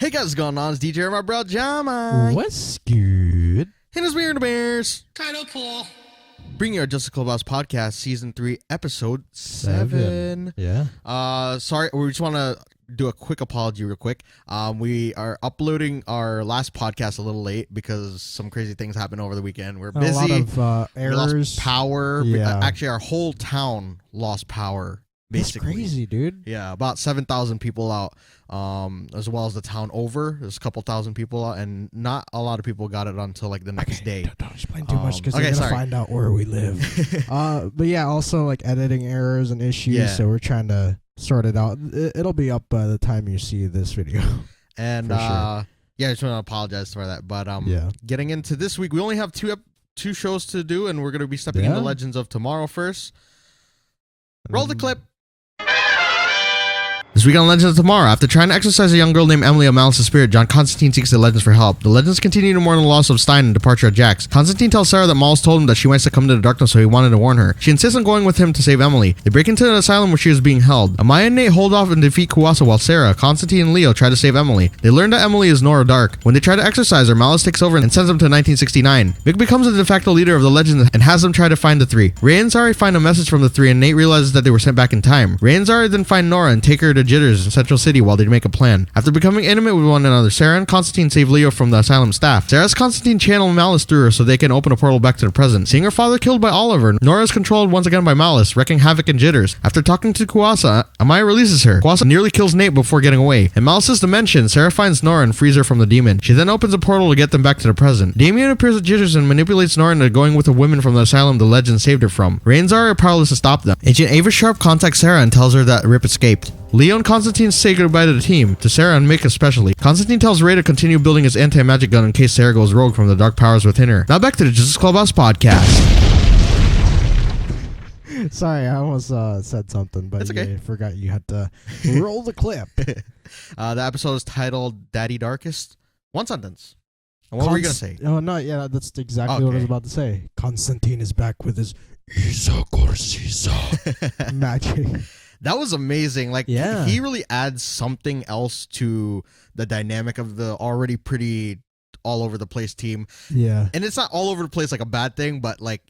Hey guys, what's going on? It's DJ and my bro Jama. What's good? And it's me and the Bears. Title pool. Bring you our Justice Clubhouse Podcast, Season 3, Episode 7. Yeah. Sorry, we just want to do a quick apology real quick. We are uploading our last podcast a little late because some crazy things happened over the weekend. We're busy. A lot of errors. We lost power. Yeah. Actually, our whole town lost power. Basically. That's crazy, dude. Yeah, about 7,000 people out, as well as the town over. There's a couple thousand people out, and not a lot of people got it until like the next day. Don't explain too much because they're gonna find out where we live. But yeah, also like editing errors and issues. Yeah. So we're trying to sort it out. It'll be up by the time you see this video. And sure. Yeah, I just want to apologize for that. But yeah. Getting into this week, we only have two shows to do, and we're gonna be stepping into Legends of Tomorrow first. Roll the clip. This week on Legends of Tomorrow, after trying to exorcise a young girl named Emily of Malice's spirit, John Constantine seeks the Legends for help. The Legends continue to mourn the loss of Stein and departure of Jax. Constantine tells Sarah that Malice told him that she might succumb to the darkness, so he wanted to warn her. She insists on going with him to save Emily. They break into an asylum where she is being held. Amaya and Nate hold off and defeat Kuwasa while Sarah, Constantine, and Leo try to save Emily. They learn that Emily is Nora Dark. When they try to exorcise her, Malice takes over and sends them to 1969. Mick becomes the de facto leader of the Legends and has them try to find the three. Ray and Zari find a message from the three, and Nate realizes that they were sent back in time. Ray and Zari then find Nora and take her to Jitters in Central City while they make a plan. After becoming intimate with one another, Sarah and Constantine save Leo from the asylum staff. Sarah's Constantine channel Malice through her so they can open a portal back to the present. Seeing her father killed by Oliver, Nora is controlled once again by Malice, wreaking havoc in Jitters. After talking to Kuwasa, Amaya releases her. Kuwasa nearly kills Nate before getting away. In Malice's dimension, Sarah finds Nora and frees her from the demon. She then opens a portal to get them back to the present. Damien appears at Jitters and manipulates Nora into going with the women from the asylum the legend saved her from. Ray and Zari are powerless to stop them. Agent Ava Sharp contacts Sarah and tells her that Rip escaped. Leo and Constantine say goodbye to the team, to Sarah and Mick especially. Constantine tells Ray to continue building his anti-magic gun in case Sarah goes rogue from the dark powers within her. Now back to the Justice Clubhouse Podcast. Sorry, I almost said something, but it's okay. I forgot you had to roll the clip. The episode is titled Daddy Darkest. One sentence. And what were you going to say? Oh, no, yeah, that's exactly what I was about to say. Constantine is back with his magic. That was amazing. Like, he really adds something else to the dynamic of the already pretty all over the place team. Yeah. And it's not all over the place like a bad thing, but like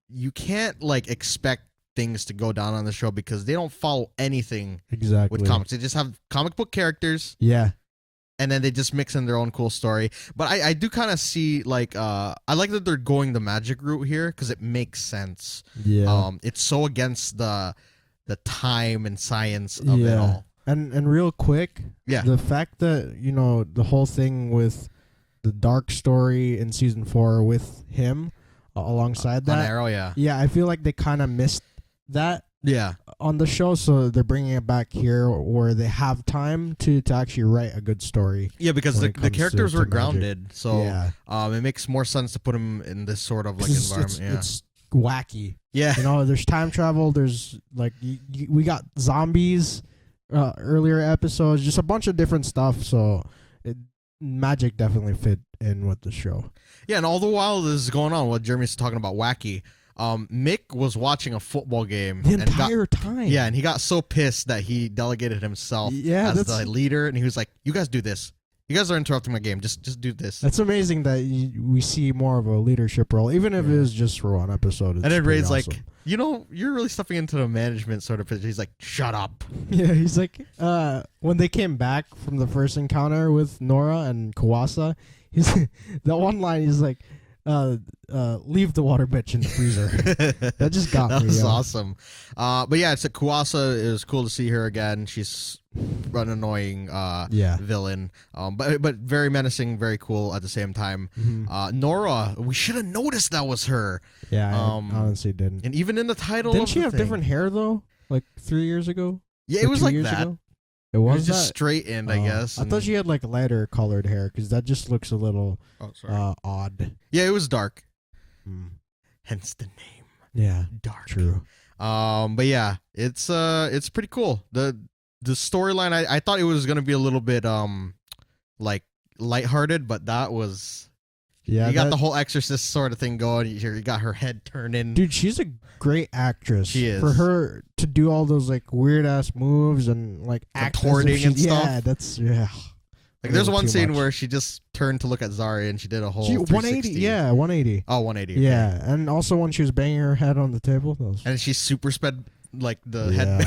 you can't like expect things to go down on the show because they don't follow anything with comics. They just have comic book characters. Yeah. And then they just mix in their own cool story. But I do kind of see like I like that they're going the magic route here because it makes sense. Yeah. It's so against the time and science of it all. And real quick, the fact that, you know, the whole thing with the dark story in season 4 with him alongside that. On Arrow, yeah. Yeah, I feel like they kind of missed that. Yeah. On the show, so they're bringing it back here where they have time to actually write a good story. Yeah, because the characters were grounded, so it makes more sense to put them in this sort of like environment. It's wacky. Yeah, you know, there's time travel. There's like we got zombies, earlier episodes, just a bunch of different stuff. So magic definitely fit in with the show. Yeah, and all the while this is going on, what Jeremy's talking about wacky. Mick was watching a football game the entire time. Yeah, and he got so pissed that he delegated himself as the leader, and he was like, "You guys do this. You guys are interrupting my game. Just do this." That's amazing that we see more of a leadership role, even if it is just for one episode. And then Ray's like, "You know, you're really stepping into the management sort of position." He's like, "Shut up." Yeah, he's like, when they came back from the first encounter with Nora and Kuwasa, he's the one line is like, leave the water bitch in the freezer. That just got me. That was awesome. But yeah, it's a Kuwasa. It was cool to see her again. She's an annoying villain, but very menacing, very cool at the same time. Mm-hmm. Nora, we should have noticed that was her. Yeah, I honestly didn't. And even in the title, didn't she have different hair though? Like 3 years ago? Yeah, it was like that. Ago? It was just straightened, I guess. I thought she had like lighter colored hair because that just looks a little odd. Yeah, it was dark. Hence the name. Yeah, dark. True. But yeah, it's pretty cool. The storyline, I thought it was gonna be a little bit like lighthearted, but that was. Yeah, you got the whole Exorcist sort of thing going. You got her head turning. Dude, she's a great actress. She is. For her to do all those like weird ass moves and like contorting and stuff. Yeah, that's Like, there's one scene where she just turned to look at Zari and she did a whole 180. Yeah, 180. Oh, 180. Okay. Yeah, and also when she was banging her head on the table. And she super sped, like, the head.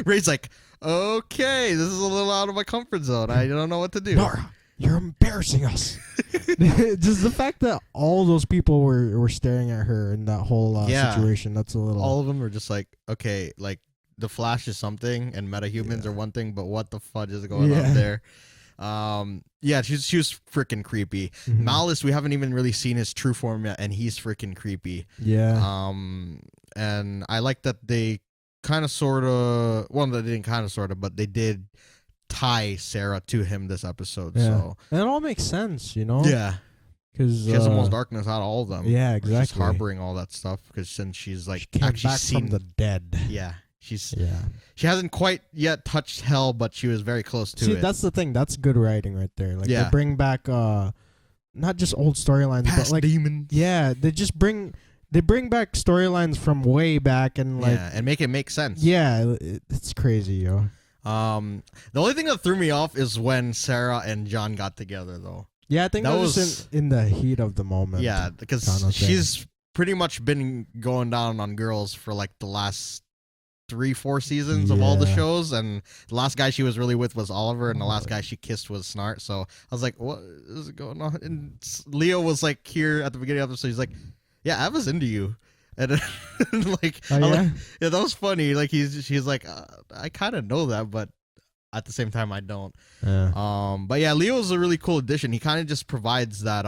Ray's like, okay, this is a little out of my comfort zone. I don't know what to do. Nora, you're embarrassing us. Just the fact that all those people were staring at her in that whole situation, that's a little... All of them were just like, okay, like, the Flash is something, and metahumans are one thing, but what the fudge is going on there? She was freaking creepy. Mm-hmm. Malice, we haven't even really seen his true form yet, and he's freaking creepy. Yeah. And I like that they kind of sort of, well, they didn't kind of sort of, but they did tie Sarah to him this episode. Yeah. So and it all makes sense, you know? Yeah. Because she has the most darkness out of all of them. Yeah, exactly. She's harboring all that stuff because since she's like she came back from the dead. Yeah. She hasn't quite yet touched hell, but she was very close to it. See, that's the thing. That's good writing right there. Like they bring back not just old storylines, but like demons. Yeah, they bring back storylines from way back and like and make it make sense. Yeah, it's crazy, yo. The only thing that threw me off is when Sarah and John got together, though. Yeah, I think that was in the heat of the moment. Yeah, because she's pretty much been going down on girls for like the last 3-4 seasons of all the shows, and the last guy she was really with was Oliver, and the last guy she kissed was Snart. So I was like, what is going on? And Leo was like here at the beginning of the episode, he's like, yeah, I was into you. And like, that was funny. Like she's like, I kind of know that, but at the same time I don't. Yeah. But yeah, Leo's a really cool addition. He kind of just provides that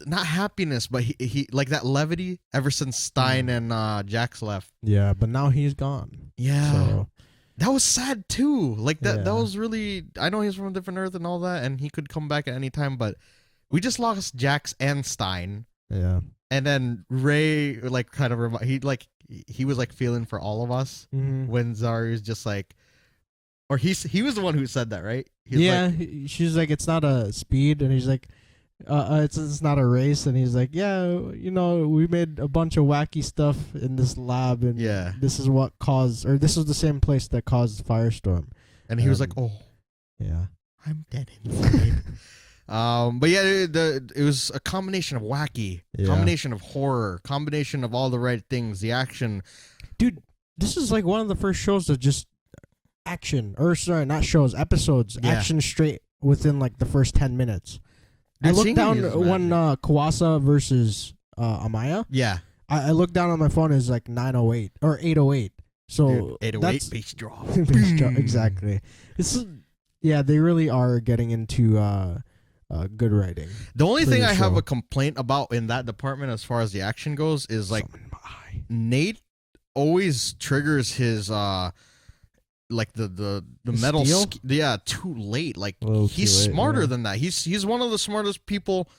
not happiness, but he like that levity ever since Stein and Jax left. Yeah, but now he's gone. Yeah. So. That was sad too. Like that was really, I know he's from a different Earth and all that, and he could come back at any time, but we just lost Jax and Stein. Yeah. And then Ray like kind of he was like feeling for all of us when Zari was just like, or he was the one who said that, right? She's like, it's not a speed, and he's like, it's not a race, and he's like, yeah, you know, we made a bunch of wacky stuff in this lab, and this is what caused, or this was the same place that caused Firestorm. And he was like, oh, yeah, I'm dead inside. But yeah, it was a combination of wacky, combination of horror, combination of all the right things, the action. Dude, this is like one of the first shows that just action, or sorry, not shows, episodes, action straight within like the first 10 minutes. I looked down when Kawasa versus Amaya. Yeah. I looked down on my phone, it's like 9:08 or 8:08. So 8:08 base draw. Exactly. They really are getting into good writing. The only thing I have a complaint about in that department as far as the action goes is like Nate always triggers his like the metal too late. Like he's smarter than that. He's one of the smartest people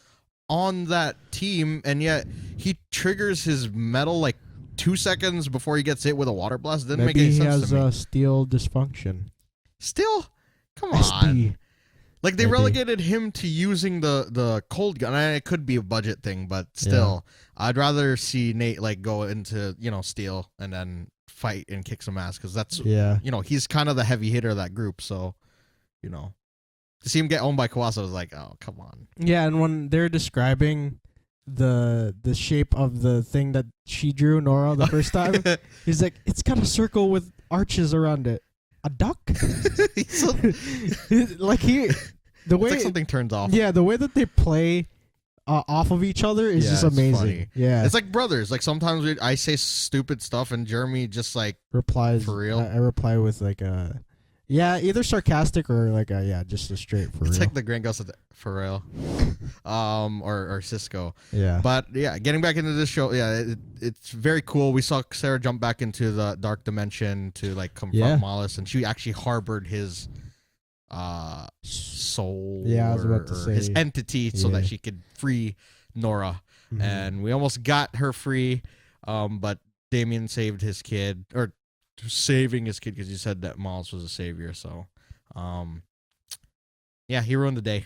on that team, and yet he triggers his metal like 2 seconds before he gets hit with a water blast. Didn't make any sense to me. He has steel dysfunction. Still? Come on. Like they relegated him to using the cold gun. It could be a budget thing, but still, I'd rather see Nate like go into steel and then fight and kick some ass, because that's he's kind of the heavy hitter of that group. So to see him get owned by Kawasa was like, oh, come on. Yeah, and when they're describing the shape of the thing that she drew, Nora, the first time, he's like, it's got a circle with arches around it. A duck? Like the way like something turns off. Yeah, the way that they play off of each other is just amazing. Funny. Yeah, it's like brothers. Like sometimes I say stupid stuff and Jeremy just like replies for real. I reply with like either sarcastic or like just a straight for real. It's like the Grand Gus for real, or Cisco. Yeah, but getting back into this show, it's very cool. We saw Sarah jump back into the dark dimension to like confront Malice, and she actually harbored his soul, I was about to say his entity, so that she could free Nora. And we almost got her free, but Damien saved his kid, or saving his kid, because he said that Miles was a savior. So he ruined the day.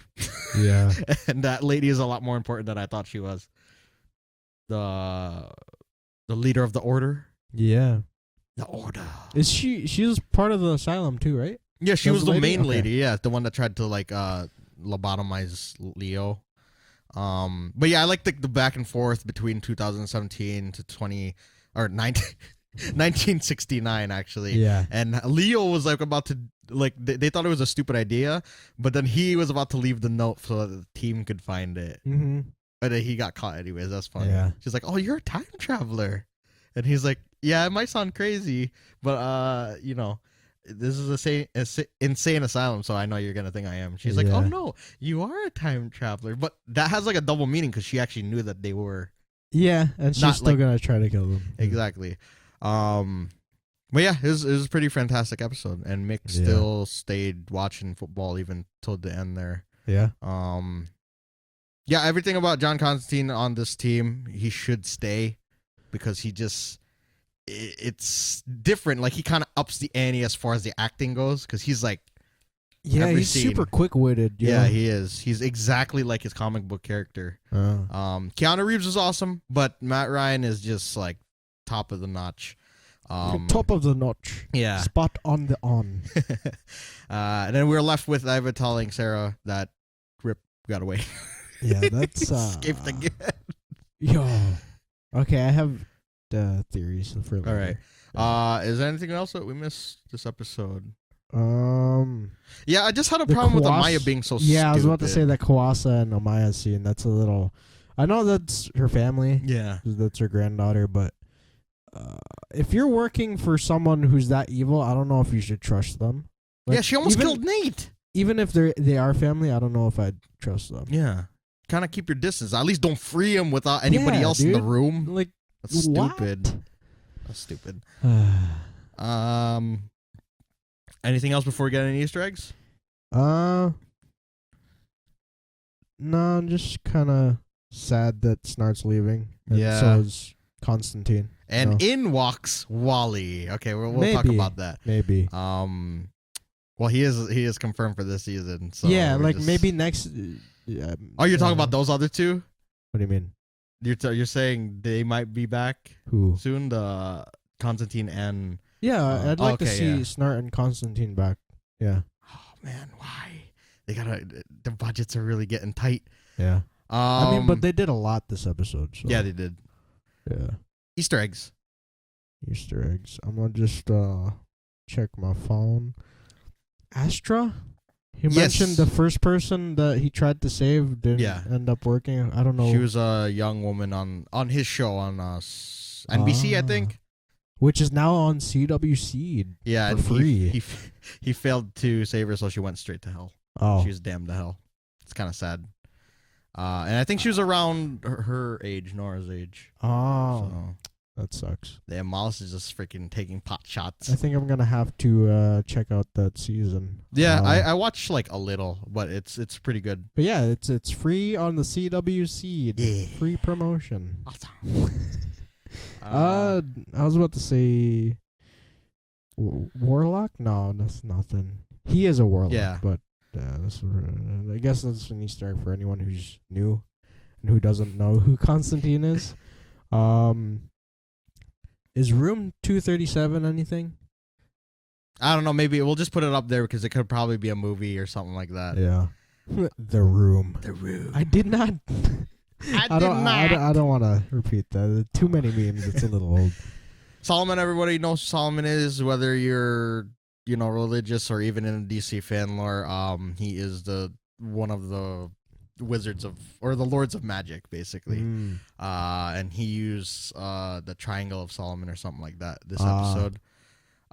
And that lady is a lot more important than I thought she was. The leader of the order. The order. Is she's part of the asylum too, right? Yeah, she was the main lady. Yeah, the one that tried to like lobotomize Leo. But yeah, I like the back and forth between 2017 to 1969 actually. Yeah. And Leo was like about to like they thought it was a stupid idea, but then he was about to leave the note so that the team could find it. Mm-hmm. But then he got caught anyways. That's funny. Yeah. She's like, "Oh, you're a time traveler," and he's like, "Yeah, it might sound crazy, but you know." This is a insane asylum, so I know you're gonna think I am. She's like, "Oh no, you are a time traveler," but that has like a double meaning because she actually knew that they were. Yeah, and she's still gonna try to kill them. Exactly. But yeah, it was a pretty fantastic episode, and Mick still stayed watching football even till the end there. Yeah. Yeah, everything about John Constantine on this team, he should stay because he just. It's different. Like he kind of ups the ante as far as the acting goes because he's like, he's super quick-witted. Yeah, he is. He's exactly like his comic book character. Keanu Reeves is awesome, but Matt Ryan is just like top of the notch. Top of the notch. Yeah, spot on the on. And then we're left with Iva telling Sarah that Rip got away. Yeah, that's escaped again. Yo, okay, I have. Theories for all right. Is there anything else that we missed this episode? Yeah, I just had a problem with Amaya being so stupid. Yeah, I was about to say that Kawasa and Amaya scene. That's a little. I know that's her family. Yeah, that's her granddaughter. But if you're working for someone who's that evil, I don't know if you should trust them. Like, yeah, she almost killed Nate. Even if they are family, I don't know if I'd trust them. Yeah, kind of keep your distance. At least don't free him without anybody else in the room. Like. That's stupid. That's stupid. Anything else before we get any Easter eggs? No, I'm just kind of sad that Snart's leaving. And so is Constantine. And in walks Wally. Okay, we'll talk about that. Maybe. Well, he is confirmed for this season. So yeah, like maybe next. Oh, you're talking about those other two? What do you mean? You're saying they might be back soon, the Constantine and I'd like to see Snart and Constantine back. Yeah. Oh man, why? The budgets are really getting tight. Yeah. I mean, but they did a lot this episode. So. Yeah, they did. Yeah. Easter eggs. I'm gonna just check my phone. Astra. He mentioned the first person that he tried to save didn't end up working. I don't know. She was a young woman on his show on NBC, I think. Which is now on CWC. Yeah, for free. He failed to save her, so she went straight to hell. Oh. She was damned to hell. It's kind of sad. And I think she was around her age, Nora's age. Oh. So. That sucks. Yeah, Mollis is just freaking taking pot shots. I think I'm gonna have to check out that season. Yeah, I watched like a little, but it's pretty good. But yeah, it's free on the CWC. Yeah. Free promotion. Awesome. I was about to say Warlock. No, that's nothing. He is a warlock, but I guess that's an Easter egg for anyone who's new and who doesn't know who Constantine is. Is room 237 anything? I don't know. Maybe we'll just put it up there because it could probably be a movie or something like that. Yeah. The Room. I did not. I don't want to repeat that. Too many memes. It's a little old. Solomon, everybody knows who Solomon is, whether you're, religious or even in DC fan lore. He is one of the wizards or the lords of magic, basically. And he used the Triangle of Solomon or something like that this episode.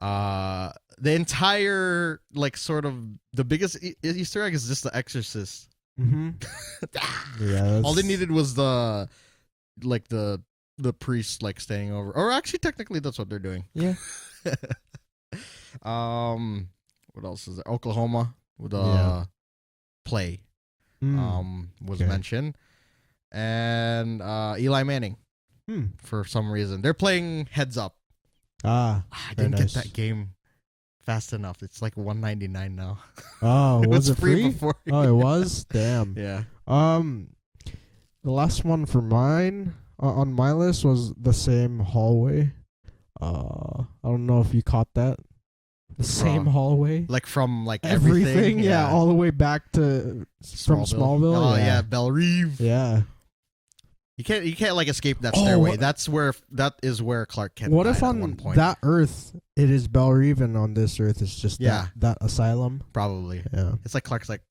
The entire, sort of the biggest Easter egg is just the Exorcist. Mm-hmm. Yeah, all they needed was the priest staying over, or actually technically that's what they're doing. Yeah. What else is there? Oklahoma with play was mentioned, and Eli Manning for some reason they're playing Heads Up. I didn't get that game fast enough. It's like $199 now. Oh, was it free before? Oh, it was. Damn. Yeah. The last one for mine on my list was the same hallway. I don't know if you caught that. The same hallway? Like from like everything? Yeah, all the way back to from Smallville. Oh yeah, Belle Reve. Yeah. You can't like escape that stairway. That is where Clark Kent What died if at on one point. that Earth it is Belle Reve and on this Earth it's just that asylum? Probably. Yeah. It's like Clark's like,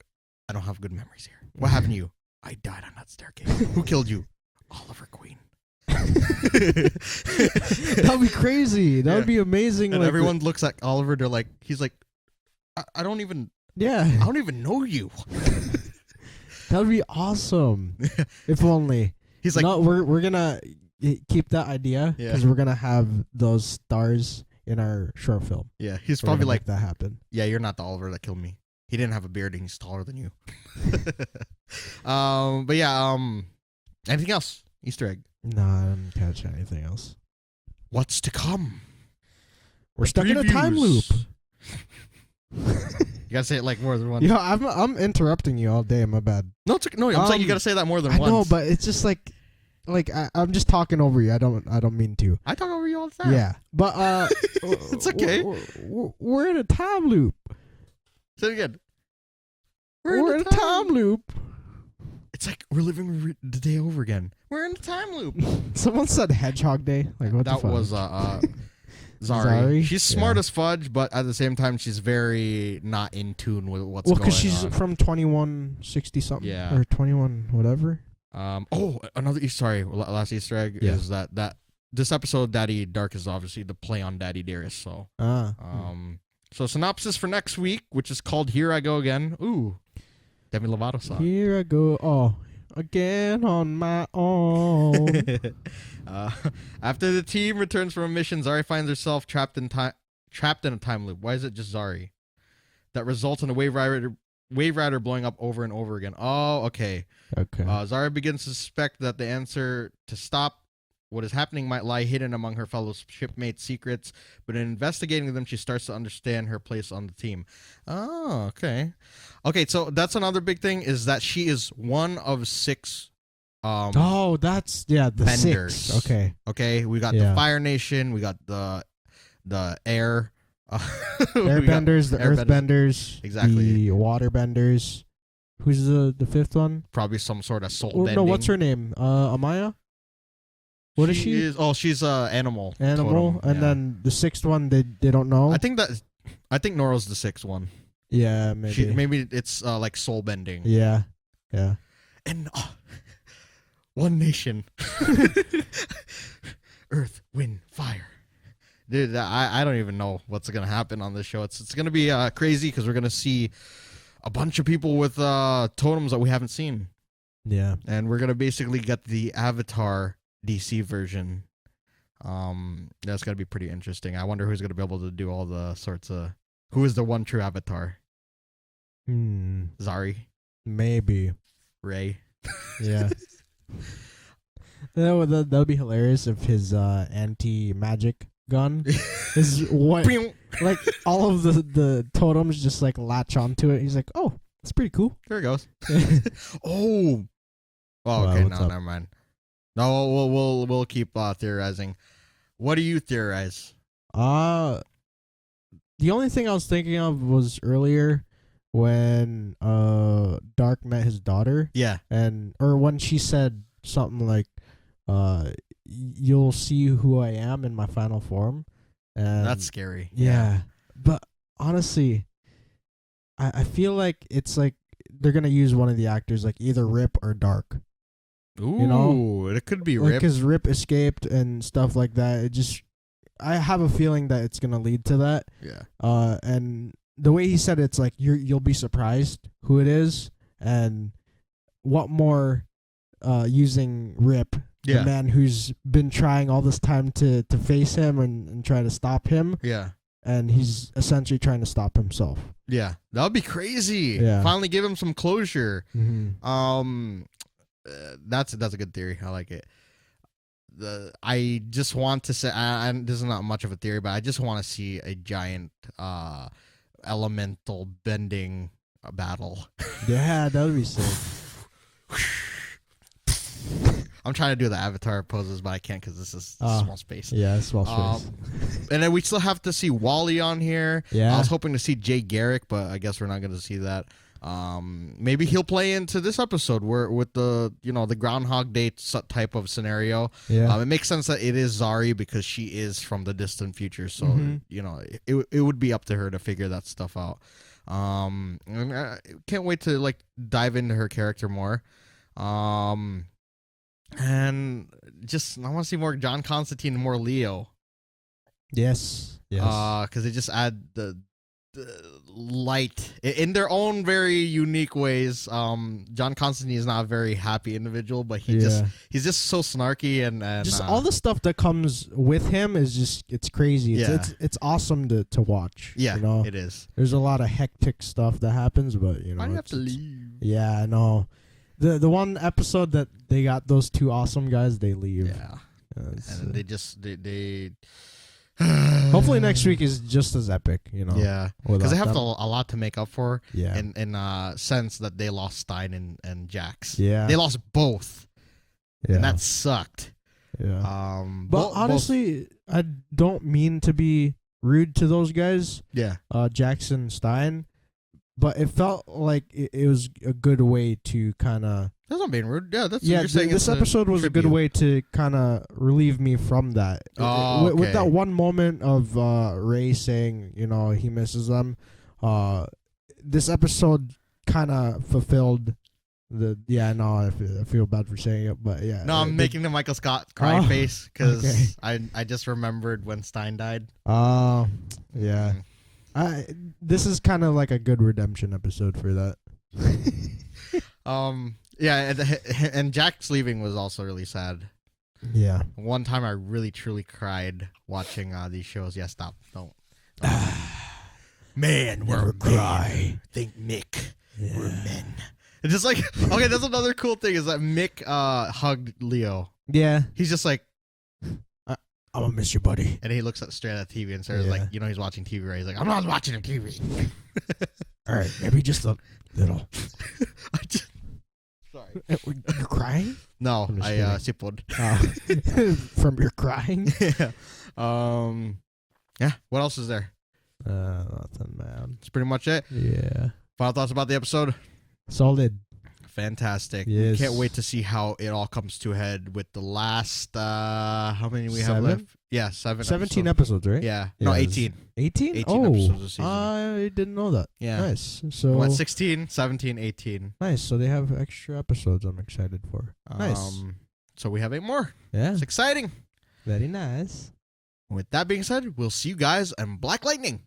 I don't have good memories here. What happened to you? I died on that staircase. Who killed you? Oliver Queen. That'd be crazy. That would be amazing. And like everyone looks at Oliver. They're like, he's like, I don't even know you. That would be awesome. If only. He's like, no, we're gonna keep that idea because we're gonna have those stars in our short film. Yeah, he's probably like, make that happen. Yeah, you're not the Oliver that killed me. He didn't have a beard and he's taller than you. But yeah, anything else? Easter egg? No, I didn't catch anything else. What's to come? We're stuck in a time loop. You gotta say it like more than once. Yeah, I'm interrupting you all day. My bad. No, I'm saying you gotta say that more than once. I know, but it's just like I'm just talking over you. I don't mean to. I talk over you all the time. Yeah, but it's okay. We're in a time loop. Say it again. We're in a time loop. It's like we're living the day over again. We're in a time loop. Someone said Hedgehog Day. Like what that the fuck? Was Zari. She's smart as fudge, but at the same time, she's very not in tune with what's going on. Well, because she's from 2160 something. Yeah. Or 21 whatever. Last Easter egg is that this episode, Daddy Dark is obviously the play on Daddy Dearest. So, so synopsis for next week, which is called Here I Go Again. Ooh, Demi Lovato song. Here I go. Again on my own. After the team returns from a mission, Zari finds herself trapped in a time loop. Why is it just Zari? That results in a Wave Rider blowing up over and over again. Oh, okay. Okay. Zari begins to suspect that the answer to stop what is happening might lie hidden among her fellow shipmates' secrets, but in investigating them, she starts to understand her place on the team. Oh, okay. Okay, so that's another big thing is that she is one of 6 that's the vendors. 6. Okay, we got the Fire Nation, we got the air airbenders, the earthbenders, exactly, the waterbenders. Who's the 5th one? Probably some sort of soul bending. No, what's her name? Amaya? What is she? She's animal. Animal, totem. And then the 6th one they don't know. I think Nora's the 6th one. Yeah, maybe. Maybe it's like soul bending. Yeah. And one nation, Earth, Wind, Fire. Dude, I don't even know what's gonna happen on this show. It's gonna be crazy because we're gonna see a bunch of people with totems that we haven't seen. Yeah, and we're gonna basically get the Avatar DC version. That's gonna be pretty interesting. I wonder who's gonna be able to do all the sorts of. Who is the one true Avatar? Zari. Maybe. Ray. Yeah. That would be hilarious if his anti-magic gun is what like all of the totems just like latch onto it. He's like, oh, that's pretty cool. There it goes. Okay, no, never mind. No, we'll keep theorizing. What do you theorize? The only thing I was thinking of was earlier when Dark met his daughter. Yeah. Or when she said something like, you'll see who I am in my final form. And that's scary. Yeah. But honestly, I feel like it's like they're going to use one of the actors, like either Rip or Dark. Ooh, you know? It could be Rip. Because Rip escaped and stuff like that. I have a feeling that it's going to lead to that. Yeah. And the way he said it's like you'll be surprised who it is, and what more using Rip, the man who's been trying all this time to face him and try to stop him. Yeah. And he's essentially trying to stop himself. Yeah. That would be crazy. Yeah. Finally give him some closure. Mm-hmm. That's a good theory. I like it. I just want to say, this is not much of a theory, but I just want to see a giant elemental bending battle. Yeah, that would be sick. I'm trying to do the Avatar poses, but I can't because this is small space. Yeah, small space. And then we still have to see Wally on here. Yeah. I was hoping to see Jay Garrick, but I guess we're not going to see that. Maybe he'll play into this episode where with the the Groundhog Day type of scenario. Yeah. It makes sense that it is Zari because she is from the distant future, so it would be up to her to figure that stuff out. I can't wait to like dive into her character more. And just I want to see more John Constantine and more Leo. Yes. Because they just add the light in their own very unique ways. John Constantine is not a very happy individual, but he's just so snarky and just all the stuff that comes with him is just it's crazy. It's awesome to watch. Yeah, it is. There's a lot of hectic stuff that happens, but I have to leave. Yeah, I know. The one episode that they got those two awesome guys, they leave. Yeah, and they hopefully next week is just as epic, Yeah, because they have a lot to make up for. Yeah, in sense that they lost Stein and Jax. Yeah, they lost both. Yeah, and that sucked. Yeah. But honestly, I don't mean to be rude to those guys. Yeah. Jackson Stein, but it felt like it was a good way to kind of. That's not being rude. Yeah, that's what you're saying. This episode was a good way to kind of relieve me from that. Oh, with that one moment of Ray saying, he misses them. This episode kind of fulfilled the. Yeah, no, I feel bad for saying it, but yeah. No, I'm making the Michael Scott cry face because I just remembered when Stein died. Oh, yeah. This is kind of like a good redemption episode for that. Yeah, and Jack's leaving was also really sad. Yeah. One time I really truly cried watching these shows. Yeah, stop. Don't. Man, we're cry. Think Mick. Yeah. We're men. It's just like, okay, that's another cool thing is that Mick hugged Leo. Yeah. He's just like, I'm gonna miss you, buddy. And he looks straight at the TV and says, like, he's watching TV, right? He's like, I'm not watching the TV. All right, maybe just a little. Sorry. You're crying? No, I sippled. From your crying? Yeah. Yeah. What else is there? Nothing, man. That's pretty much it. Yeah. Final thoughts about the episode? Solid. Fantastic. Yes. Can't wait to see how it all comes to a head with the last how many we have left? Yeah, 17 episodes, right? Yeah. No, 18. 18? 18 episodes a season. I didn't know that. Yeah. Nice. So went 16, 17, 18. Nice. So they have extra episodes I'm excited for. Nice. So we have 8 more. Yeah. It's exciting. Very nice. With that being said, we'll see you guys in Black Lightning.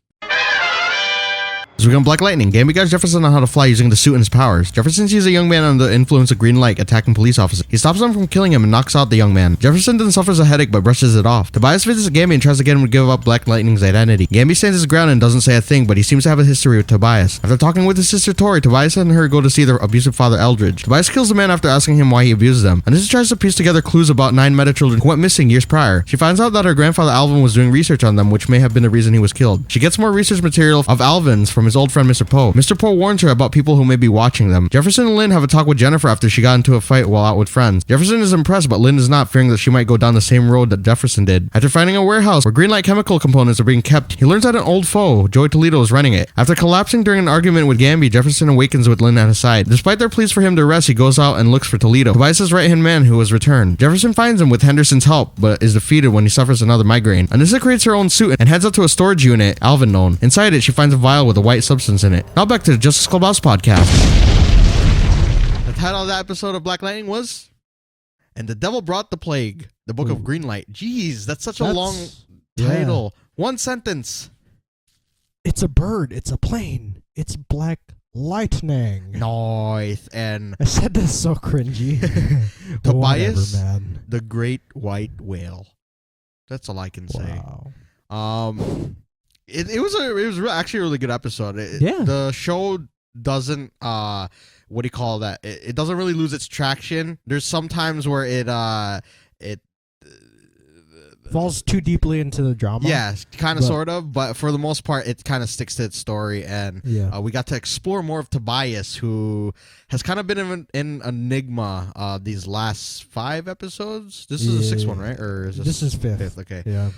As we go on Black Lightning, Gambi guides Jefferson on how to fly using the suit and his powers. Jefferson sees a young man under the influence of green light attacking police officers. He stops them from killing him and knocks out the young man. Jefferson then suffers a headache but brushes it off. Tobias visits Gambi and tries to get him to give up Black Lightning's identity. Gambi stands his ground and doesn't say a thing, but he seems to have a history with Tobias. After talking with his sister Tori, Tobias and her go to see their abusive father Eldridge. Tobias kills the man after asking him why he abuses them. Anisha tries to piece together clues about 9 meta children who went missing years prior. She finds out that her grandfather Alvin was doing research on them, which may have been the reason he was killed. She gets more research material of Alvin's from his old friend Mr. Poe. Mr. Poe warns her about people who may be watching them. Jefferson and Lynn have a talk with Jennifer after she got into a fight while out with friends. Jefferson is impressed, but Lynn is not, fearing that she might go down the same road that Jefferson did. After finding a warehouse where green light chemical components are being kept, he learns that an old foe, Joey Toledo, is running it. After collapsing during an argument with Gambi, Jefferson awakens with Lynn at his side. Despite their pleas for him to rest, he goes out and looks for Toledo, Tobias' right-hand man who has returned. Jefferson finds him with Henderson's help, but is defeated when he suffers another migraine. Anissa creates her own suit and heads up to a storage unit Alvin known. Inside it, she finds a vial with a white substance in it. Now back to the Justice Clubhouse Podcast. The title of that episode of Black Lightning was "And the Devil Brought the Plague," the Book of Green Light. Jeez, that's a long title. One sentence. It's a bird. It's a plane. It's Black Lightning. Nice. And I said that's so cringy. Tobias, whatever, man. The Great White Whale. That's all I can say. Wow. It was actually a really good episode. Yeah. The show doesn't what do you call that? It doesn't really lose its traction. There's some times where it falls too deeply into the drama. Yeah, kind of, sort of, but for the most part, it kind of sticks to its story, and we got to explore more of Tobias, who has kind of been in enigma these last 5 episodes. This is the 6th one, right? Or is this is 5th? Okay. Yeah.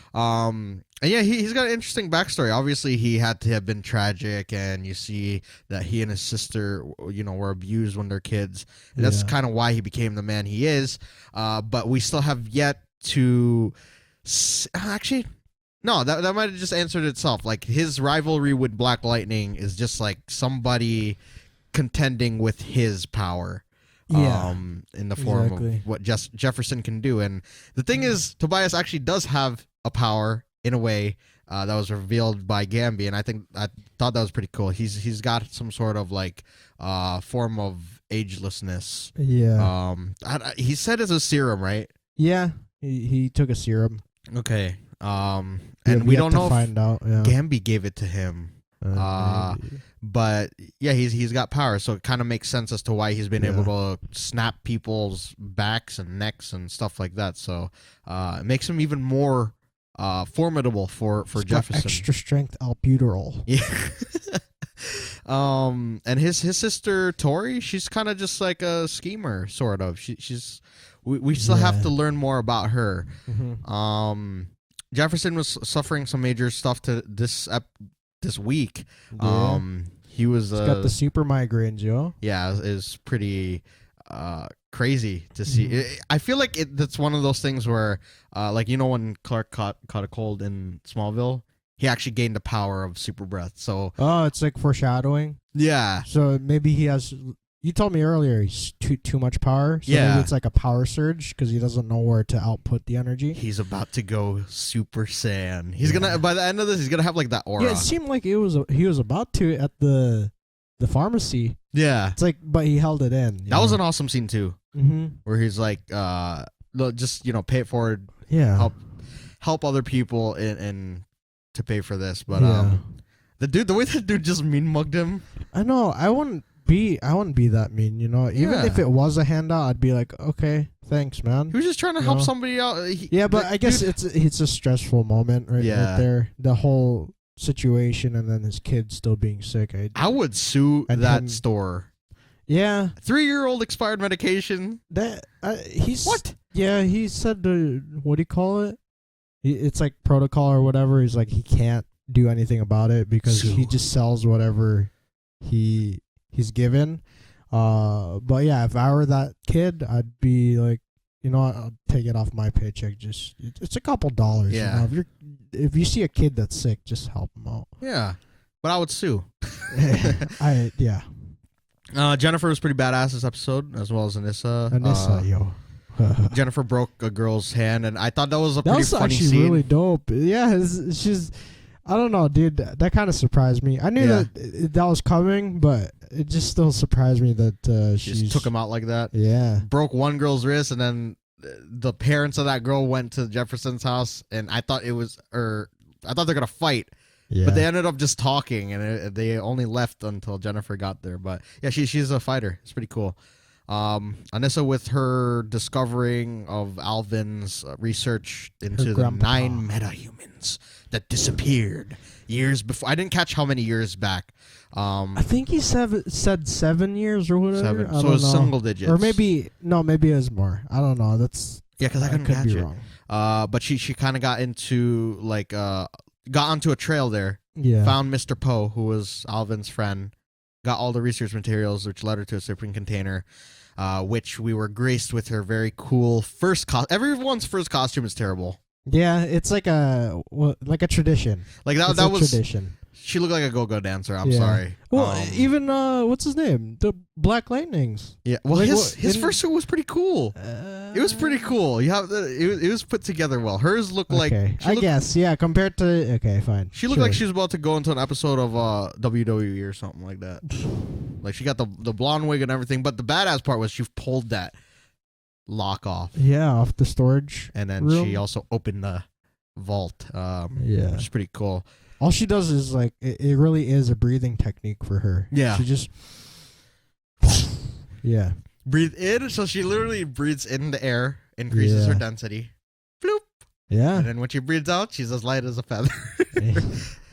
And yeah, he's got an interesting backstory. Obviously, he had to have been tragic, and you see that he and his sister, were abused when they're kids. And that's kind of why he became the man he is. But we still have yet to... Actually, no, that might have just answered itself. Like, his rivalry with Black Lightning is just like somebody contending with his power. In the form of what Jefferson can do. And the thing is, Tobias actually does have a power in a way that was revealed by Gambi, and I thought that was pretty cool. He's got some sort of like form of agelessness. Yeah. He said it's a serum, right? Yeah. He took a serum. Okay. And we don't know find out. Yeah. Gambi gave it to him. But yeah, he's got power, so it kind of makes sense as to why he's been able to snap people's backs and necks and stuff like that. So it makes him even more formidable for Jefferson. Extra strength albuterol. Yeah. And his sister Tori, she's kind of just like a schemer, sort of. We still have to learn more about her. Mm-hmm. Jefferson was suffering some major stuff this week. Yeah. He was He's got the super migraines, yo. Yeah, it's pretty crazy to see. Mm-hmm. I feel like that's one of those things where, like, when Clark caught a cold in Smallville, he actually gained the power of super breath. So it's like foreshadowing. Yeah. So maybe he has. You told me earlier he's too much power. So maybe it's like a power surge because he doesn't know where to output the energy. He's about to go Super Saiyan. He's gonna, by the end of this, he's gonna have like that aura. Yeah, it seemed like he was about to at the pharmacy. Yeah. It's like, but he held it in. That was an awesome scene too. Mm-hmm. Where he's like, just pay it forward. Yeah. Help other people and to pay for this. But the way that dude just mean mugged him. I know. I wouldn't be that mean, Even if it was a handout, I'd be like, okay, thanks, man. He was just trying to help somebody out. But I guess it's a stressful moment right there. The whole situation, and then his kid still being sick. I would sue that store. Yeah. 3-year-old expired medication. He's what? Yeah, he said what do you call it? It's like protocol or whatever. He's like, he can't do anything about it because he just sells whatever he's given. But yeah, if I were that kid, I'd be like, I'll take it off my paycheck. Just it's a couple dollars. Yeah. If you see a kid that's sick, just help him out. Yeah, but I would sue. Jennifer was pretty badass this episode, as well as Anissa. Yo. Jennifer broke a girl's hand, and I thought that was a pretty funny scene. That was actually really dope. Yeah, she's. I don't know, dude. That kind of surprised me. I knew that was coming, but it just still surprised me that she just took him out like that. Yeah, broke one girl's wrist, and then the parents of that girl went to Jefferson's house, and I thought they're gonna fight. Yeah. But they ended up just talking, and they only left until Jennifer got there. But yeah, she's a fighter. It's pretty cool. Anissa with her discovering of Alvin's research into the 9 metahumans that disappeared years before. I didn't catch how many years back. I think he said 7 years or whatever. 7. So it's single digits. Or maybe it was more. I don't know. Because I couldn't catch it. Wrong. But she kind of got into got onto a trail there. Yeah. Found Mr. Poe, who was Alvin's friend. Got all the research materials, which led her to a shipping container, which we were graced with her very cool first costume. Everyone's first costume is terrible. Yeah, it's like a tradition. Like that was tradition. She looked like a go-go dancer. I'm sorry. Well, even what's his name? The Black Lightnings. Yeah. Well, his first suit was pretty cool. It was pretty cool. You have it was put together well. Hers looked like. I guess compared to fine. She looked like she was about to go into an episode of WWE or something like that. Like she got the blonde wig and everything, but the badass part was she pulled that lock off. Yeah, off the storage. And then room. She also opened the vault. Which is pretty cool. All she does is like it really is a breathing technique for her. Yeah. She just breathe in. So she literally breathes in the air, increases her density. Bloop. Yeah. And then when she breathes out, she's as light as a feather.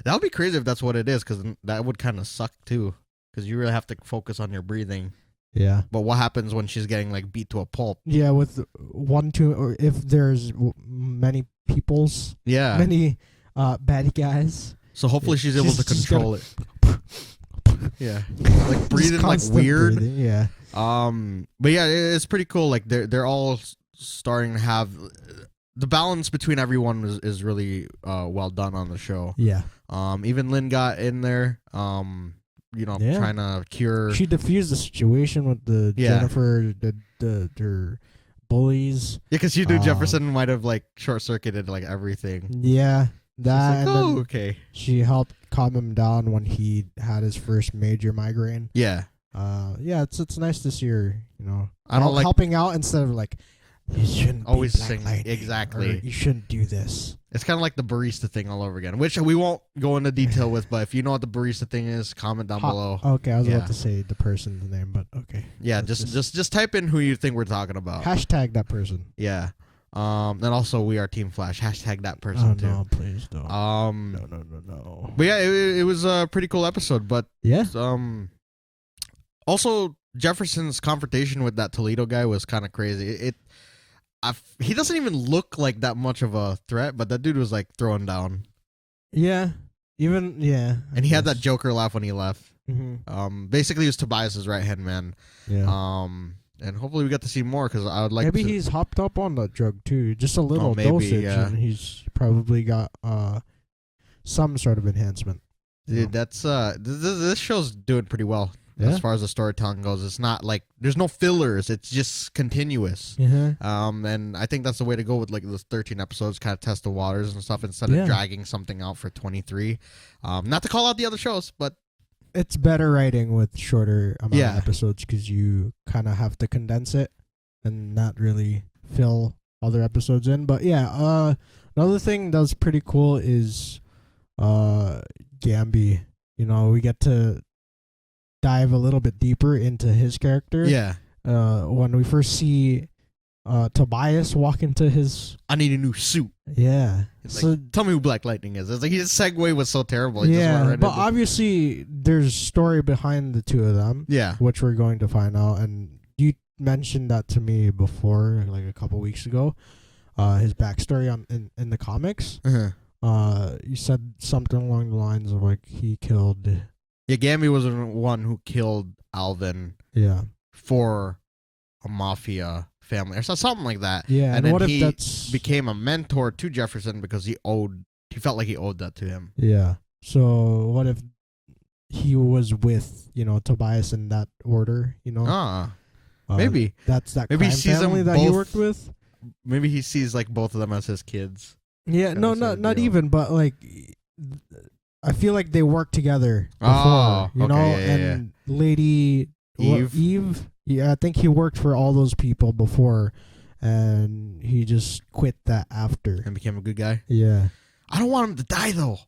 That would be crazy if that's what it is, because that would kind of suck too, because you really have to focus on your breathing. Yeah. But what happens when she's getting like beat to a pulp? Yeah, with 1, 2, or if there's many peoples. Yeah. Many bad guys. So hopefully she's able to control it. Yeah. Like breathing like weird. Breathing, yeah. But yeah, it's pretty cool. Like they're all starting to have the balance between everyone is really well done on the show. Yeah. Even Lynn got in there. Trying to cure. She diffused the situation with the Jennifer, her bullies. Yeah, because you knew Jefferson might have like short circuited like everything. Yeah, that. Like, oh, okay. She helped calm him down when he had his first major migraine. Yeah. Yeah, it's nice to see her. I don't like helping out instead of like, you shouldn't always be Black sing Lightning, exactly. you shouldn't do this. It's kind of like the barista thing all over again, which we won't go into detail with. But if you know what the barista thing is, comment down below. Okay, I was about to say the person's name, but okay. Yeah, just type in who you think we're talking about. Hashtag that person. Yeah. And also we are Team Flash. Hashtag that person too. No, please don't. No. But yeah, it was a pretty cool episode. But yeah. Also Jefferson's confrontation with that Toledo guy was kind of crazy. He doesn't even look like that much of a threat, but that dude was like throwing down. Yeah. And he had that Joker laugh when he left. Mm-hmm. Basically, he was Tobias's right hand man. Yeah. And hopefully we get to see more, because I would like. Maybe he's hopped up on that drug too, just a little dosage, and he's probably got some sort of enhancement. Dude, that's this show's doing pretty well. As far as the storytelling goes. It's not like there's no fillers, it's just continuous. And I think that's the way to go with like those 13 episodes, kind of test the waters and stuff instead of dragging something out for 23. Not to call out the other shows, but it's better writing with shorter amount of episodes, because you kind of have to condense it and not really fill other episodes in. But yeah, another thing that's pretty cool is Gambi. We get to dive a little bit deeper into his character. Yeah. When we first see Tobias walk into his... I need a new suit. Yeah. So tell me who Black Lightning is. It's like his segue was so terrible. But obviously there's story behind the two of them. Yeah. Which we're going to find out. And you mentioned that to me before, like a couple weeks ago. His backstory in the comics. You said something along the lines of like he killed... Yeah, Gambi was the one who killed Alvin. Yeah. For a mafia family or something like that. Yeah, and then what he if that's... became a mentor to Jefferson because he felt like he owed that to him. Yeah. So what if he was with Tobias in that order? Maybe that's that maybe crime family that he worked with. Maybe he sees like both of them as his kids. Yeah. No, not even, but like. I feel like they worked together before, and Lady Eve. Yeah, I think he worked for all those people before, and he just quit that after and became a good guy. Yeah, I don't want him to die though.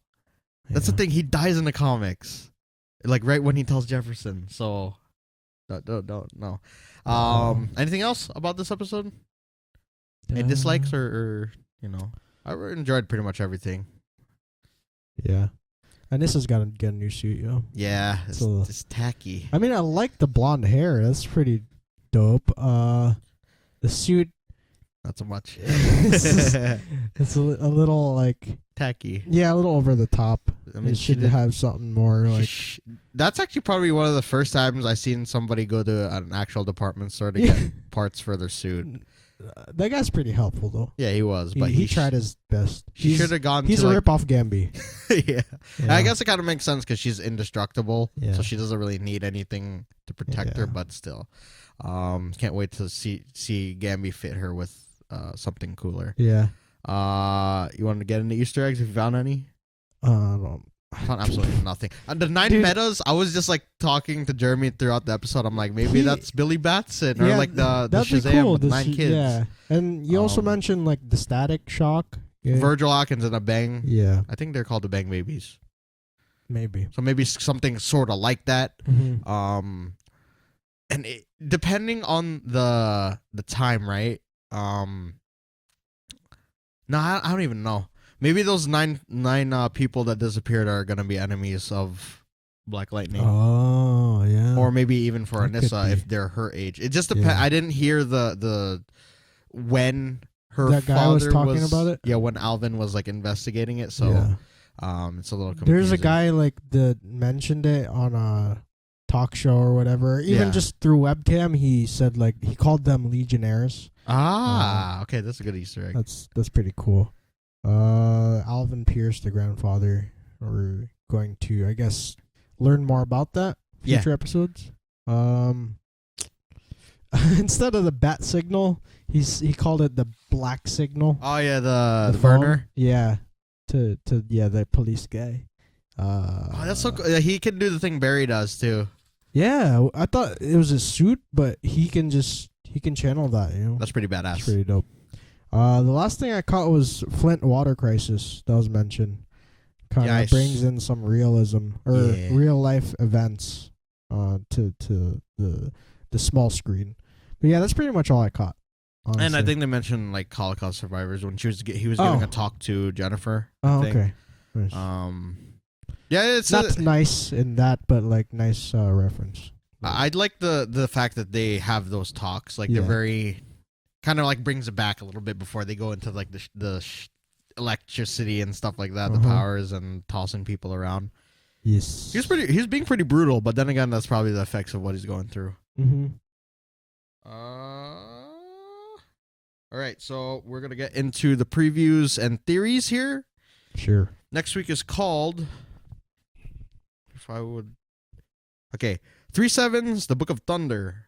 That's the thing. He dies in the comics, like right when he tells Jefferson. So, no. Anything else about this episode? Any dislikes or I enjoyed pretty much everything. Yeah. And this has got to get a new suit, yo. Yeah, it's tacky. I mean, I like the blonde hair. That's pretty dope. The suit... Not so much. it's a little, like... tacky. Yeah, a little over the top. I mean, it should have something more, like... That's actually probably one of the first times I've seen somebody go to an actual department store to get parts for their suit. That guy's pretty helpful, though. Yeah, he was, but he tried his best. He should have gone. He's a rip-off Gambi. Yeah, I guess it kind of makes sense because she's indestructible, so she doesn't really need anything to protect her. But still, can't wait to see Gambi fit her with something cooler. Yeah. You want to get into Easter eggs if you found any? I found absolutely nothing. The 9 metas, I was just like talking to Jeremy throughout the episode. I'm like, maybe that's Billy Batson or like the Shazam with 9 kids. Yeah, and you also mentioned like the Static Shock. Yeah. Virgil Hawkins and a Bang. Yeah. I think they're called the Bang Babies. Maybe. So maybe something sort of like that. Mm-hmm. And depending on the time, right? No, I don't even know. Maybe those nine people that disappeared are gonna be enemies of Black Lightning. Oh yeah. Or maybe even for Anissa if they're her age. It just depends. I didn't hear the when her that guy father was talking about it. Yeah, when Alvin was like investigating it. So it's a little confusing. There's a guy like that mentioned it on a talk show or whatever. Even just through webcam, he said like he called them Legionnaires. Okay, that's a good Easter egg. That's pretty cool. Alvin Pierce, the grandfather, we're going to, I guess, learn more about that future episodes. Instead of the bat signal, he called it the black signal. Oh yeah, the burner. Yeah, to the police guy. That's so cool. He can do the thing Barry does too. Yeah, I thought it was a suit, but he can channel that. That's pretty badass. That's pretty dope. The last thing I caught was Flint water crisis that was mentioned. Kind of brings in some realism or real life events to the small screen. But yeah, that's pretty much all I caught. Honestly. And I think they mentioned like Holocaust survivors when he was giving a talk to Jennifer. Okay. Nice. Yeah, it's not nice in that, but like nice reference. I'd like the fact that they have those talks. Like they're very kind of like brings it back a little bit before they go into like the electricity and stuff like that, the powers and tossing people around. Yes, he's being pretty brutal, but then again, that's probably the effects of what he's going through. Mm-hmm. All right, so we're gonna get into the previews and theories here. Sure. Next week is called. If I would. Okay, 3/7's The Book of Thunder.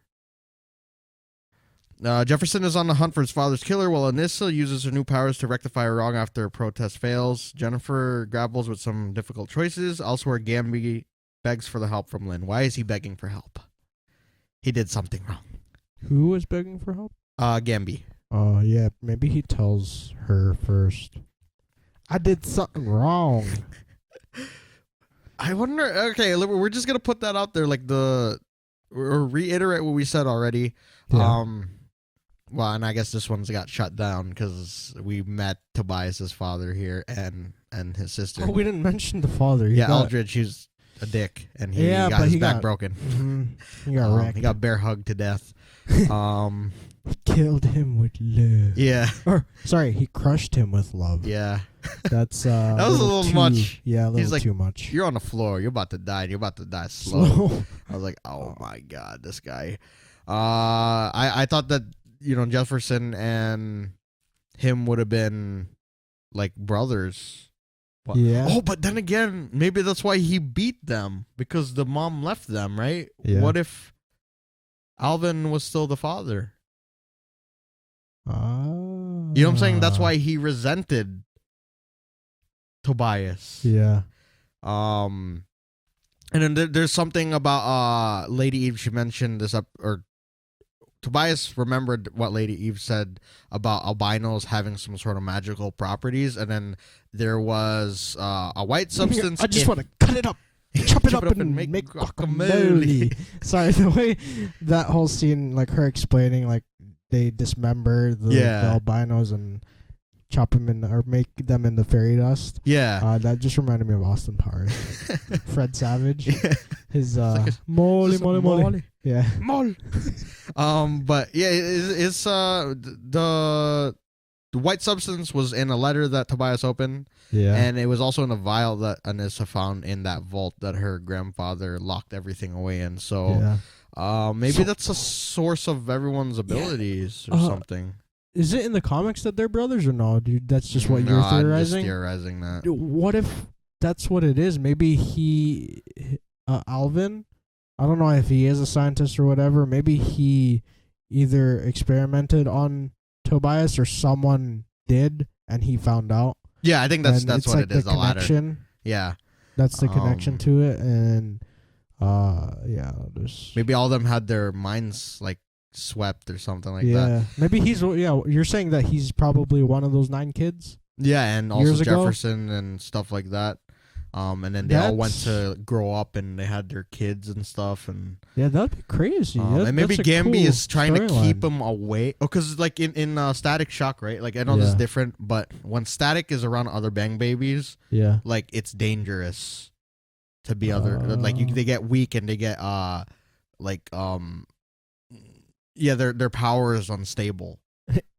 Jefferson is on the hunt for his father's killer while Anissa uses her new powers to rectify a wrong after a protest fails. Jennifer grapples with some difficult choices. Elsewhere, Gamby begs for the help from Lynn. Why is he begging for help? He did something wrong. Who was begging for help? Gamby. Oh, yeah. Maybe he tells her first. I did something wrong. I wonder. Okay, we're just going to put that out there. Like or reiterate what we said already. Yeah. Well, and I guess this one's got shut down because we met Tobias's father here and his sister. Oh, we didn't mention the father. Eldridge, he's a dick, and he got his back broken. Mm-hmm. He got wrecked. He got bear hugged to death. Killed him with love. Yeah. Or, sorry, he crushed him with love. Yeah. That's that was a little much. Yeah, a little too much. You're on the floor. You're about to die. And you're about to die slow. I was like, oh my God, this guy. I thought that Jefferson and him would have been like brothers. What? Yeah. Oh, but then again, maybe that's why he beat them because the mom left them, right? Yeah. What if Alvin was still the father? You know what I'm saying? That's why he resented Tobias. Yeah. And then there's something about Lady Eve. She mentioned this or Tobias remembered what Lady Eve said about albinos having some sort of magical properties, and then there was a white substance. I just want to cut it up, chop it up, and make guacamole. Sorry, the way that whole scene, like her explaining, like they dismember the albinos and chop them or make them into fairy dust. Yeah, that just reminded me of Austin Powers. Fred Savage. Yeah. His mole. Yeah. Mole. But yeah, it's the white substance was in a letter that Tobias opened. Yeah. And it was also in a vial that Anissa found in that vault that her grandfather locked everything away in. So maybe that's a source of everyone's abilities or something. Is it in the comics that they're brothers or no, dude? That's just what you're theorizing? I'm just theorizing that. Dude, what if that's what it is? Maybe Alvin, I don't know if he is a scientist or whatever. Maybe he either experimented on Tobias or someone did and he found out. Yeah, I think that's what like it is. The connection. Yeah. That's the connection to it. And maybe all of them had their minds like swept or something like that. Yeah, maybe he's. Yeah, you're saying that he's probably one of those 9 kids. Yeah, and also Jefferson and stuff like that. And then they all went to grow up and they had their kids and stuff. And yeah, that'd be crazy. And maybe Gambi is trying to keep him away. Oh, because like in Static Shock, right? Like I know this is different, but when Static is around other Bang Babies, like it's dangerous to be other. Like they get weak and they get their power is unstable.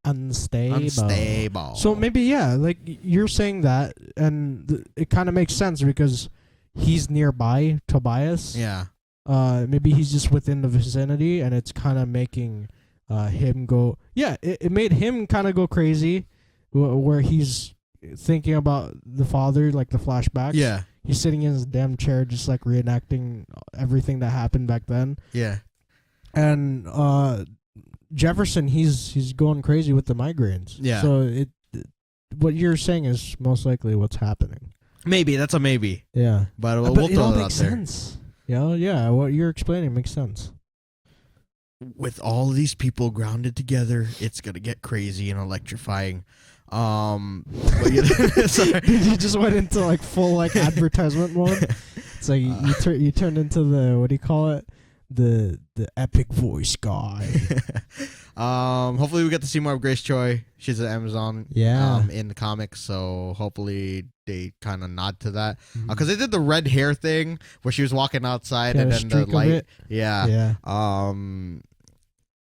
Unstable. So maybe like you're saying that, and it kind of makes sense because he's nearby Tobias. Yeah. Maybe he's just within the vicinity, and it's kind of making him go. Yeah, it made him kind of go crazy, where he's thinking about the father, like the flashbacks. Yeah. He's sitting in his damn chair, just like reenacting everything that happened back then. Yeah. And Jefferson, he's going crazy with the migraines. Yeah. So what you're saying is most likely what's happening. Maybe that's a maybe. Yeah. But we'll throw it out makes there. Sense. Yeah. What you're explaining makes sense. With all of these people grounded together, it's gonna get crazy and electrifying. But sorry. You just went into like full like advertisement mode. It's like you turned into the, what do you call it? The epic voice guy. Hopefully we get to see more of Grace Choi. She's at Amazon. Yeah. In the comics, so hopefully they kind of nod to that. Because they did the red hair thing where she was walking outside and then the light. Yeah. And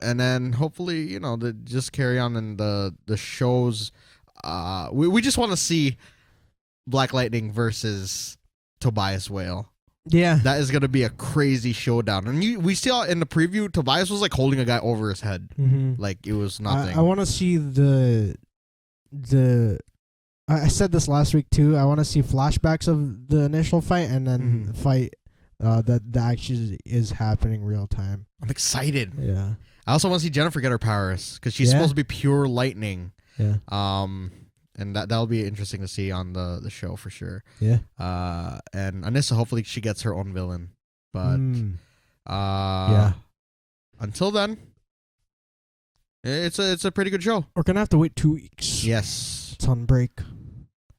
then hopefully they just carry on in the shows. We just want to see Black Lightning versus Tobias Whale. Yeah, that is gonna be a crazy showdown. And we saw in the preview, Tobias was like holding a guy over his head, like it was nothing. I want to see the. I said this last week too. I want to see flashbacks of the initial fight and then the fight that actually is happening real time. I'm excited. Yeah. I also want to see Jennifer get her powers because she's supposed to be pure lightning. Yeah. And that'll be interesting to see on the show for sure. Yeah. And Anissa, hopefully she gets her own villain. But until then, it's a pretty good show. We're gonna have to wait 2 weeks. Yes. It's on break.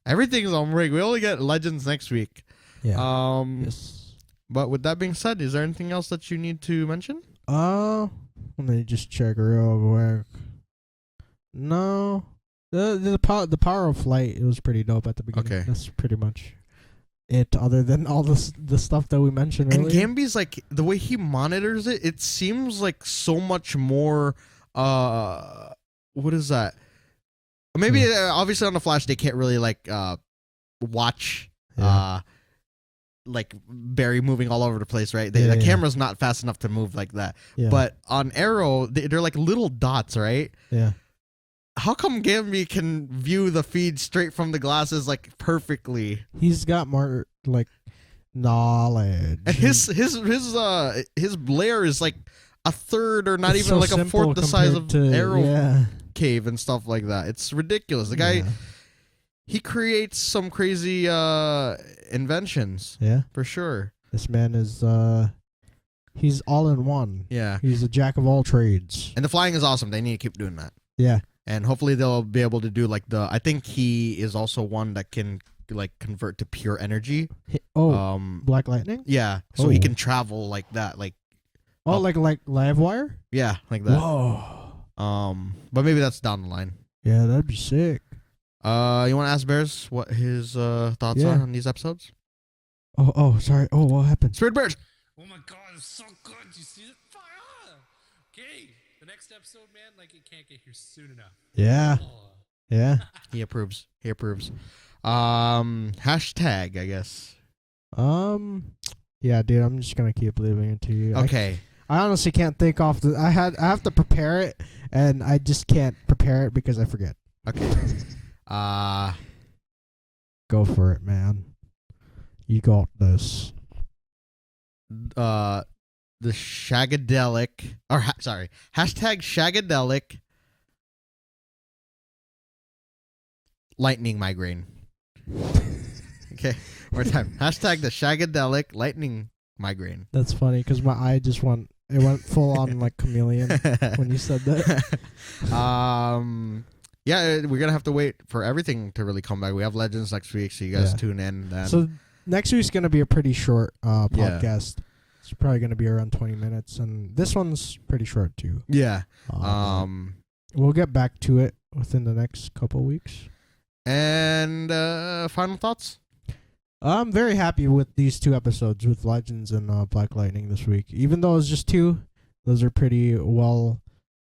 Everything's on break. We only get Legends next week. Yeah. Yes. But with that being said, is there anything else that you need to mention? Let me just check real quick. No. The power of flight, it was pretty dope at the beginning. Okay. That's pretty much it, other than all the stuff that we mentioned earlier. And Gambi's like, the way he monitors it seems like so much more what is that? Maybe obviously on the Flash they can't really like watch like Barry moving all over the place, right? The camera's not fast enough to move like that. Yeah. But on Arrow, they're like little dots, right? Yeah. How come Gambi can view the feed straight from the glasses like perfectly? He's got more like knowledge. And his lair is like a third or not even like a fourth the size of Arrow cave and stuff like that. It's ridiculous. The guy he creates some crazy inventions. Yeah. For sure. This man is he's all in one. Yeah. He's a jack of all trades. And the flying is awesome. They need to keep doing that. Yeah. And hopefully they'll be able to do like I think he is also one that can like convert to pure energy. Black Lightning? Yeah. So he can travel like that, like like Livewire? Yeah, like that. Whoa. But maybe that's down the line. Yeah, that'd be sick. You want to ask Bears what his thoughts are on these episodes? Oh, sorry. Oh, what happened? Spirit Bears. Oh my God, it's so good. You see it? Okay. The next episode, man, like it can't get here soon enough. Yeah. Yeah. He approves. Hashtag, I guess. Yeah, dude, I'm just gonna keep leaving it to you. Okay. I honestly can't think off the. I have to prepare it, and I just can't prepare it because I forget. Okay. Go for it, man. You got this. The Shagadelic, hashtag Shagadelic lightning migraine. Okay, more time. Hashtag the Shagadelic lightning migraine. That's funny because my eye just went full on like chameleon when you said that. Yeah, we're gonna have to wait for everything to really come back. We have Legends next week, so you guys tune in then. So next week's gonna be a pretty short podcast. It's probably gonna be around 20 minutes, and this one's pretty short too. Yeah. We'll get back to it within the next couple weeks. And final thoughts? I'm very happy with these 2 episodes with Legends and Black Lightning this week. Even though it's just 2, those are pretty well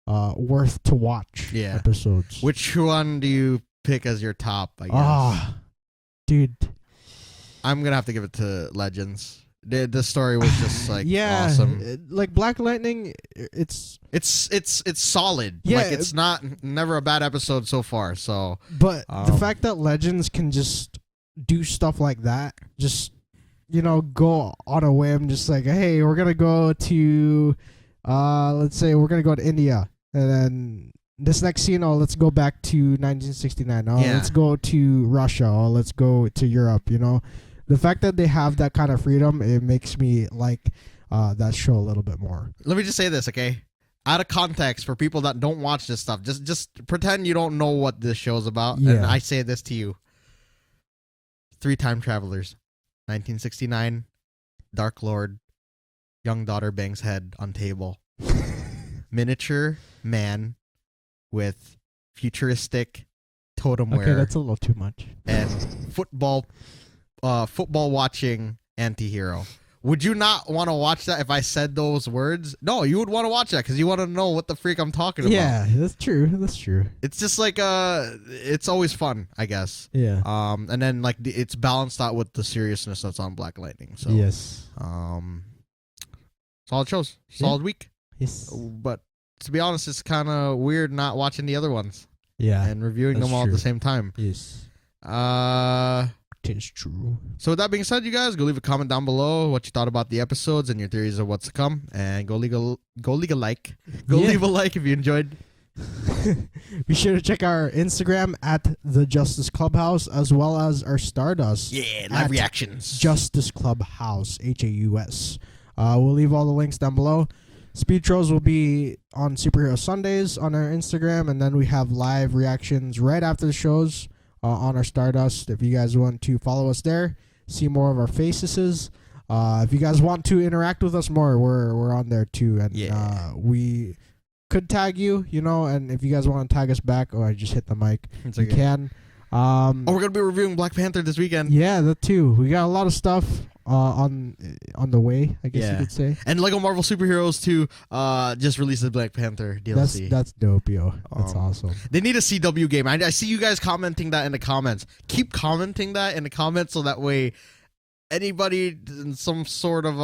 worth to watch episodes. Which one do you pick as your top, I guess? Dude. I'm going to have to give it to Legends. The story was just like awesome. Like Black Lightning, it's solid. Yeah, like it's never a bad episode so far. So, but the fact that Legends can just do stuff like that, just go on a whim, just like, hey, we're gonna go to, let's say we're gonna go to India, and then this next scene, let's go back to 1969. Let's go to Russia. Let's go to Europe. The fact that they have that kind of freedom, it makes me like that show a little bit more. Let me just say this, okay? Out of context, for people that don't watch this stuff, just pretend you don't know what this show's about, and I say this to you. 3 time travelers. 1969, Dark Lord, young daughter bangs head on table. Miniature man with futuristic totem wear. Okay, that's a little too much. And football watching anti-hero. Would you not want to watch that if I said those words? No, you would want to watch that because you want to know what the freak I'm talking about. Yeah, that's true. It's just like it's always fun, I guess. Yeah. And then like it's balanced out with the seriousness that's on Black Lightning. So yes. Solid shows, solid week. Yes. But to be honest, it's kind of weird not watching the other ones. Yeah. And reviewing them all at the same time. Yes. It's true. So with that being said, you guys, go leave a comment down below what you thought about the episodes and your theories of what's to come, and go leave a like. Leave a like if you enjoyed. Be sure to check our Instagram at the Justice Clubhouse, as well as our Stardust. Yeah, live reactions. Justice Clubhouse, HAUS. We'll leave all the links down below. Speed Trolls will be on Superhero Sundays on our Instagram, and then we have live reactions right after the shows. On our Stardust. If you guys want to follow us there, see more of our faces. If you guys want to interact with us more, we're on there too, and we could tag you, and if you guys want to tag us back, I just hit the mic. You can. We're gonna be reviewing Black Panther this weekend. Yeah, that too. We got a lot of stuff on the way, I guess you could say. And Lego Marvel Superheroes 2 just released the Black Panther DLC. That's dope, yo. That's awesome. They need a CW game. I see you guys commenting that in the comments. Keep commenting that in the comments so that way anybody in some sort of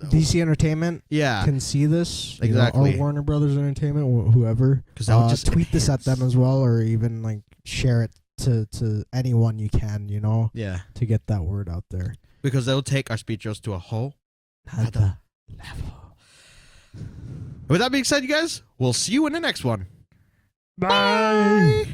DC Entertainment can see this. Exactly. Or Warner Brothers Entertainment, whoever. Just tweet this at them as well, or even like share it to anyone you can, to get that word out there. Because they'll take our speed shows to a whole other level. With that being said, you guys, we'll see you in the next one. Bye.